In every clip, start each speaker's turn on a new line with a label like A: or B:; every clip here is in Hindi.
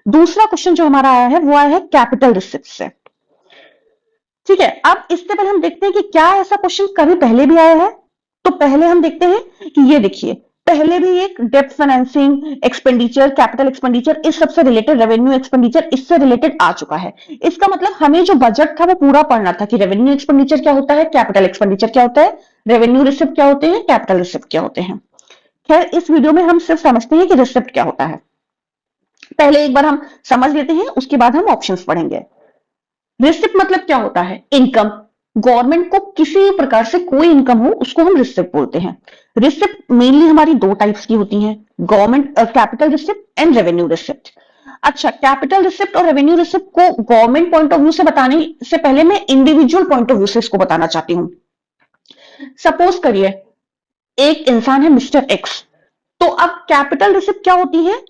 A: दूसरा क्वेश्चन जो हमारा आया है वो आया है कैपिटल रिसिप्ट से। ठीक है, अब इससे पहले हम देखते हैं कि क्या ऐसा क्वेश्चन कभी पहले भी आया है। तो पहले हम देखते हैं कि ये देखिए, पहले भी एक डेप्ट फाइनेंसिंग एक्सपेंडिचर, कैपिटल एक्सपेंडिचर, इस सबसे रिलेटेड रेवेन्यू एक्सपेंडिचर इससे रिलेटेड आ चुका है। इसका मतलब हमें जो बजट था वो पूरा पढ़ना था कि रेवेन्यू एक्सपेंडिचर क्या होता है, कैपिटल एक्सपेंडिचर क्या होता है, रेवेन्यू रिसिप्ट क्या होते हैं, कैपिटल रिसिप्ट क्या होते हैं। खैर, इस वीडियो में हम सिर्फ समझते हैं कि रिसिप्ट क्या होता है। पहले एक बार हम समझ लेते हैं, उसके बाद हम ऑप्शंस पढ़ेंगे। रिसिप्ट मतलब क्या होता है, इनकम। गवर्नमेंट को किसी प्रकार से कोई इनकम हो उसको हम रिसिप्ट बोलते हैं। रिसिप्ट मेनली हमारी दो टाइप्स की होती हैं, government capital receipt and revenue receipt. अच्छा, कैपिटल रिसिप्ट और रेवेन्यू रिसिप्ट को गवर्नमेंट पॉइंट ऑफ व्यू से बताने से पहले मैं इंडिविजुअल पॉइंट ऑफ व्यू से इसको बताना चाहती हूं। सपोज करिए एक इंसान है मिस्टर एक्स, तो अब कैपिटल रिसिप्ट क्या होती है,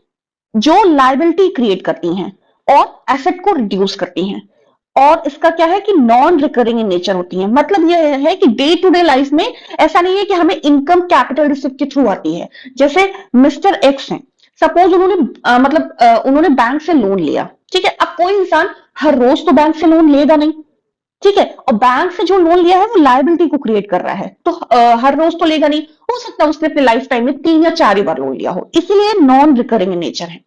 A: जो लायबिलिटी क्रिएट करती हैं और एसेट को रिड्यूस करती हैं। और इसका क्या है कि नॉन रिकरिंग इन नेचर होती है। मतलब यह है कि डे टू डे लाइफ में ऐसा नहीं है कि हमें इनकम कैपिटल रिसिप्ट के थ्रू आती है। जैसे मिस्टर एक्स हैं, सपोज उन्होंने उन्होंने बैंक से लोन लिया। ठीक है, अब कोई इंसान हर रोज तो बैंक से लोन लेगा नहीं। ठीक है, और बैंक से जो लोन लिया है वो लायबिलिटी को क्रिएट कर रहा है, तो हर रोज तो लेगा नहीं, हो सकता है उसने अपने लाइफ टाइम में 3 या 4 ही बार लोन लिया हो, इसीलिए नॉन रिकरिंग इन नेचर है।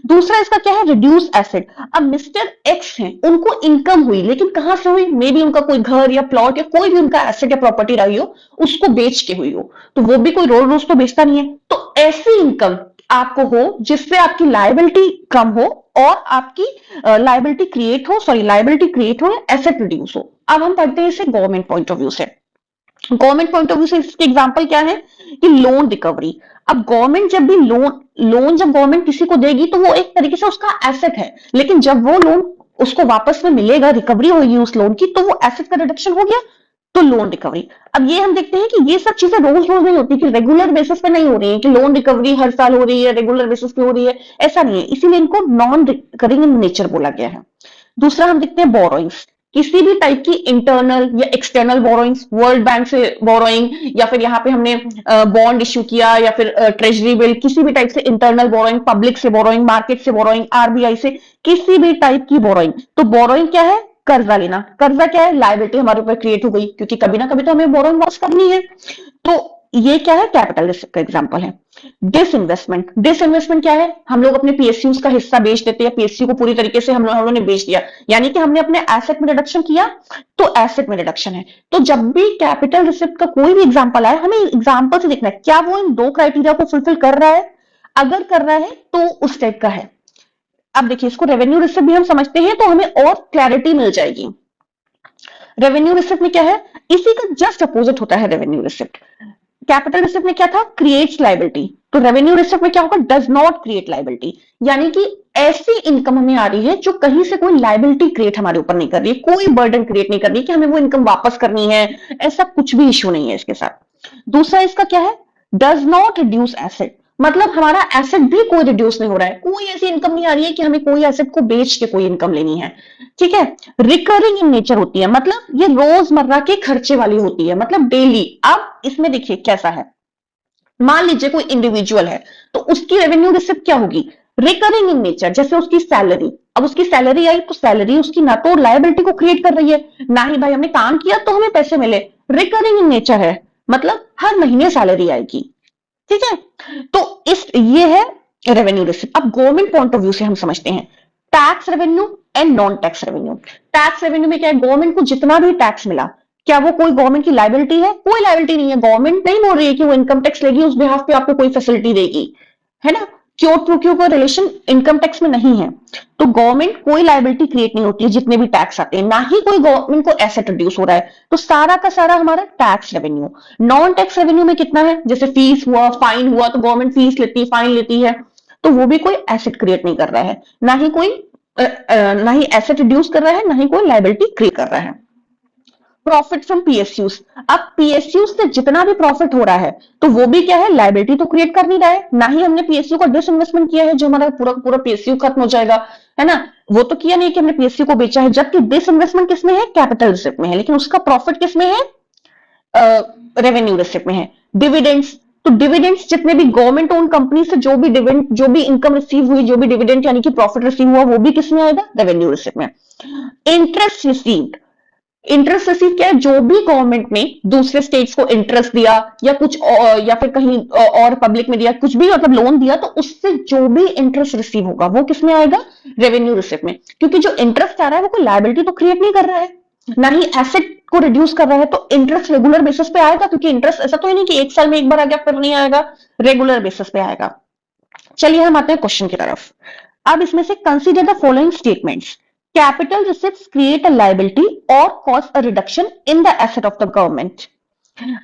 A: दूसरा इसका क्या है, रिड्यूस एसेट। अब मिस्टर एक्स हैं, उनको इनकम हुई, लेकिन कहां से हुई, मे बी उनका कोई घर या प्लॉट या कोई भी उनका एसेट या प्रॉपर्टी रही हो, उसको बेच के हुई हो, तो वो भी कोई रोज रोज तो बेचता नहीं है। तो ऐसी इनकम आपको हो जिससे आपकी लायबिलिटी कम हो और आपकी लायबिलिटी क्रिएट हो, सॉरी लायबिलिटी क्रिएट हो या एसेट रिड्यूस हो। अब हम पढ़ते हैं इसे गवर्नमेंट पॉइंट ऑफ व्यू से। गवर्नमेंट पॉइंट ऑफ व्यू से इसके एग्जांपल क्या है कि लोन रिकवरी। अब गवर्नमेंट जब भी लोन जब गवर्नमेंट किसी को देगी तो वो एक तरीके से उसका एसेट है, लेकिन जब वो लोन उसको वापस में मिलेगा, रिकवरी होगी उस लोन की, तो वो एसेट का रिडक्शन हो गया, तो लोन रिकवरी। अब ये हम देखते हैं कि ये सब चीजें रोज रोज नहीं होती, कि रेगुलर बेसिस पे नहीं हो रही है, कि लोन रिकवरी हर साल हो रही है, रेगुलर बेसिस पे हो रही है, ऐसा नहीं है, इसीलिए इनको नॉन रिकरिंग इन नेचर बोला गया है। दूसरा हम देखते हैं बोरोइंग्स। किसी भी टाइप की इंटरनल या एक्सटर्नल बोरोइंग्स, वर्ल्ड बैंक से बोरोइंग, या फिर यहाँ पे हमने बॉन्ड इश्यू किया, या फिर ट्रेजरी बिल, किसी भी टाइप से इंटरनल बोरोइंग, पब्लिक से बोरोइंग, मार्केट से बोरोइंग, आरबीआई से, किसी भी टाइप की बोरोइंग। तो बोरोइंग क्या है, कर्जा लेना। कर्जा क्या है, लायबिलिटी हमारे ऊपर क्रिएट हो गई, क्योंकि कभी ना कभी तो हमें बोरोइंग वापस करनी है। तो ये क्या है, कैपिटल रिस्क का एग्जांपल है। डिसइन्वेस्टमेंट। डिसइन्वेस्टमेंट क्या है, हम लोग अपने पीएसयूज का हिस्सा बेच देते हैं, पीएसयू को पूरी तरीके से हम लोगों ने बेच दिया, यानी कि हमने अपने एसेट में रिडक्शन किया, तो एसेट में रिडक्शन है। तो जब भी कैपिटल रिसिप्ट का कोई भी एग्जांपल आए, हमें एग्जांपल से देखना है क्या वो इन दो क्राइटेरिया को फुलफिल कर रहा है। अगर कर रहा है तो उस टाइप का है। अब देखिए, इसको रेवेन्यू रिसिप्ट भी हम समझते हैं तो हमें और क्लैरिटी मिल जाएगी। रेवेन्यू रिसिप्ट में क्या है, इसी का जस्ट अपोजिट होता है रेवेन्यू रिसिप्ट। कैपिटल रिसिप्ट में क्या था, क्रिएट्स लायबिलिटी, तो रेवेन्यू रिसिप्ट में क्या होगा, डज नॉट क्रिएट लायबिलिटी। यानी कि ऐसी इनकम हमें आ रही है जो कहीं से कोई लायबिलिटी क्रिएट हमारे ऊपर नहीं कर रही है, कोई बर्डन क्रिएट नहीं कर रही है कि हमें वो इनकम वापस करनी है, ऐसा कुछ भी इश्यू नहीं है इसके साथ। दूसरा इसका क्या है, डज नॉट रिड्यूस एसेट। मतलब हमारा एसेट भी कोई रिड्यूस नहीं हो रहा है, कोई ऐसी इनकम नहीं आ रही है कि हमें कोई एसेट को बेच के कोई इनकम लेनी है। ठीक है, रिकरिंग इन नेचर होती है, मतलब ये रोजमर्रा के खर्चे वाली होती है, मतलब डेली। अब इसमें देखिए कैसा है, मान लीजिए कोई इंडिविजुअल है, तो उसकी रेवेन्यू रिसिप्ट क्या होगी, रिकरिंग इन नेचर। जैसे उसकी सैलरी, अब उसकी सैलरी आई, तो सैलरी उसकी ना तो लायबिलिटी को क्रिएट कर रही है, ना ही भाई हमने काम किया तो हमें पैसे मिले, रिकरिंग इन नेचर है, मतलब हर महीने सैलरी आएगी। ठीक है, तो ये है रेवेन्यू रिसिप्ट। अब गवर्नमेंट पॉइंट ऑफ व्यू से हम समझते हैं tax revenue and non tax revenue. Tax revenue में क्या है, गवर्नमेंट को जितना भी टैक्स मिला, क्या वो कोई गवर्नमेंट की लायबिलिटी है, कोई लायबिलिटी नहीं है। गवर्नमेंट नहीं बोल रही है कि वो इनकम टैक्स लेगी, उस बिहाफ पे आपको कोई फैसिलिटी देगी, है ना। क्यों, प्रो क्यों का रिलेशन इनकम टैक्स में नहीं है, तो गवर्नमेंट कोई लायबिलिटी क्रिएट नहीं होती है जितने भी टैक्स आते हैं, ना ही कोई गवर्नमेंट को एसेट रिड्यूस हो रहा है, तो सारा का सारा हमारा tax revenue. Non tax revenue में कितना है, जैसे फीस हुआ, फाइन हुआ, तो गवर्नमेंट फीस लेती है, फाइन लेती है, तो वो भी कोई एसेट क्रिएट नहीं कर रहा है, ना ही एसेट रिड्यूस कर रहा है, ना ही कोई लायबिलिटी क्रिएट कर रहा है। Profit from PSUs. अब पीएसयू से जितना भी प्रॉफिट हो रहा है, तो वो भी क्या है, लायबिलिटी तो क्रिएट कर नहीं रहा है, ना ही हमने पीएसयू का डिसइन्वेस्टमेंट किया है जो हमारा पूरा पूरा पीएसयू खत्म हो जाएगा, है ना। वो तो किया नहीं कि हमने पीएसयू को बेचा है, जबकि डिसइन्वेस्टमेंट किसमें है, कैपिटल रिसिप्ट में है, लेकिन उसका प्रॉफिट किसमें है, रेवेन्यू रिसिप्ट में है। डिविडेंड्स, तो डिविडेंड्स जितने भी गवर्नमेंट ओन कंपनी से जो भी डिविडेंड, जो भी इनकम रिसीव हुई, जो भी डिविडेंड यानी कि प्रॉफिट रिसीव हुआ, वो भी किसमें आएगा? रेवेन्यू रिसिप्ट में। इंटरेस्ट रिसीव्ड, इंटरेस्ट रिसीव क्या है? जो भी गवर्नमेंट ने दूसरे स्टेट्स को इंटरेस्ट दिया या कुछ या फिर कहीं और पब्लिक में दिया, कुछ भी मतलब लोन दिया, तो उससे जो भी इंटरेस्ट रिसीव होगा वो किसमें आएगा? रेवेन्यू रिसिप्ट में। क्योंकि जो इंटरेस्ट आ रहा है वो कोई लायबिलिटी तो क्रिएट नहीं कर रहा है, ना ही एसेट को रिड्यूस कर रहा है, तो इंटरेस्ट रेगुलर बेसिस पे आएगा। क्योंकि इंटरेस्ट ऐसा तो है नहीं कि एक साल में एक बार आ गया फिर नहीं आएगा, रेगुलर बेसिस पे आएगा। चलिए हम आते हैं क्वेश्चन की तरफ। अब इसमें से consider the following statements. Capital receipts create a liability और cause a reduction in the asset of the government.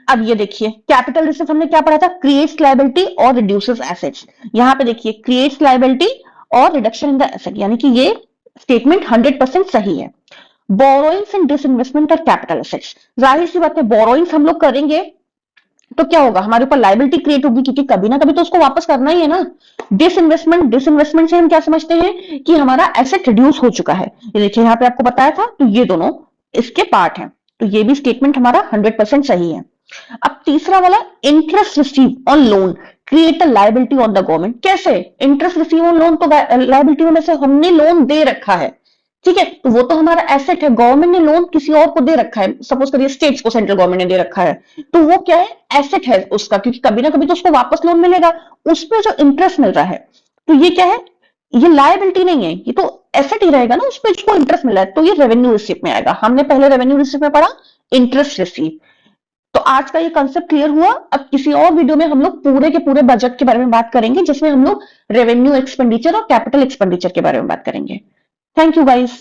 A: अब ये देखिए, कैपिटल रिसिप्ट हमने क्या पढ़ा था? क्रिएट्स लायबिलिटी और रिड्यूसेस एसेट्स। यहां पे देखिए क्रिएट्स लायबिलिटी और रिडक्शन इन द एसेट, यानी कि ये स्टेटमेंट 100% सही है। बोरोइंग्स एंड डिसइन्वेस्टमेंट और कैपिटल एसेट्स, जाहिर सी बात है बोरोइंग्स हम लोग करेंगे तो क्या होगा? हमारे ऊपर लायबिलिटी क्रिएट होगी, क्योंकि कभी ना कभी तो उसको वापस करना ही है ना। डिसइन्वेस्टमेंट, डिसइन्वेस्टमेंट से हम क्या समझते हैं कि हमारा एसेट रिड्यूस हो चुका है। ये देखिए यहां पे आपको बताया था, तो ये दोनों इसके पार्ट हैं, तो ये भी स्टेटमेंट हमारा 100% सही है। अब तीसरा वाला, interest receive on loan create a liability on the government. कैसे? इंटरेस्ट रिसीव ऑन लोन तो लायबिलिटी में से हमने लोन दे रखा है, ठीक है, तो वो तो हमारा एसेट है। गवर्नमेंट ने लोन किसी और को दे रखा है, सपोज करिए स्टेट्स को सेंट्रल गवर्नमेंट ने दे रखा है, तो वो क्या है? एसेट है उसका, क्योंकि कभी ना कभी तो उसको वापस लोन मिलेगा। उस पर जो इंटरेस्ट मिल रहा है, तो ये क्या है? ये लायबिलिटी नहीं है, ये तो एसेट ही रहेगा ना, उस पर जिसको इंटरेस्ट मिला है, तो ये रेवेन्यू रिसिप्ट में आएगा। हमने पहले रेवेन्यू रिसिप्ट में पढ़ा इंटरेस्ट रिसीव। तो आज का ये कंसेप्ट क्लियर हुआ। अब किसी और वीडियो में हम लोग पूरे के पूरे बजट के बारे में बात करेंगे, जिसमें हम लोग रेवेन्यू एक्सपेंडिचर और कैपिटल एक्सपेंडिचर के बारे में बात करेंगे। Thank you guys.